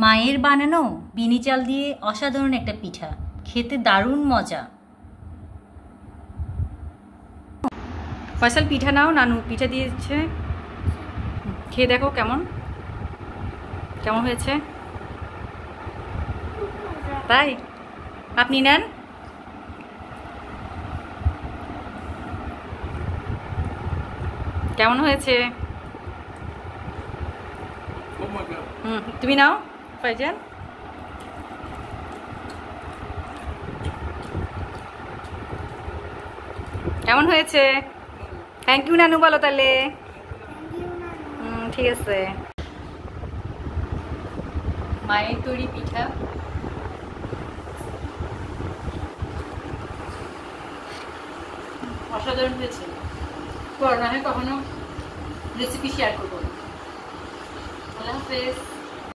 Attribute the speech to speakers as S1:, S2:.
S1: মায়ের বানানো বিনি চাল দিয়ে অসাধারণ একটা পিঠা, খেতে দারুণ মজা। ফয়সাল পিঠা নাও, নানু পিঠা দিয়েছে, খেয়ে দেখো কেমন কেমন হয়েছে। তাই আপনি নেন। কেমন হয়েছে? তুমি নাও ফাইজান। কেমন হয়েছে? থ্যাংক ইউ নানু বলো তাহলে। ঠিক আছে। মায়ের তৈরি পিঠা অসাধারণ হয়েছে। করোনা হয় কখনো রেসিপি শেয়ার করবো। আল্লাহ হাফেজ।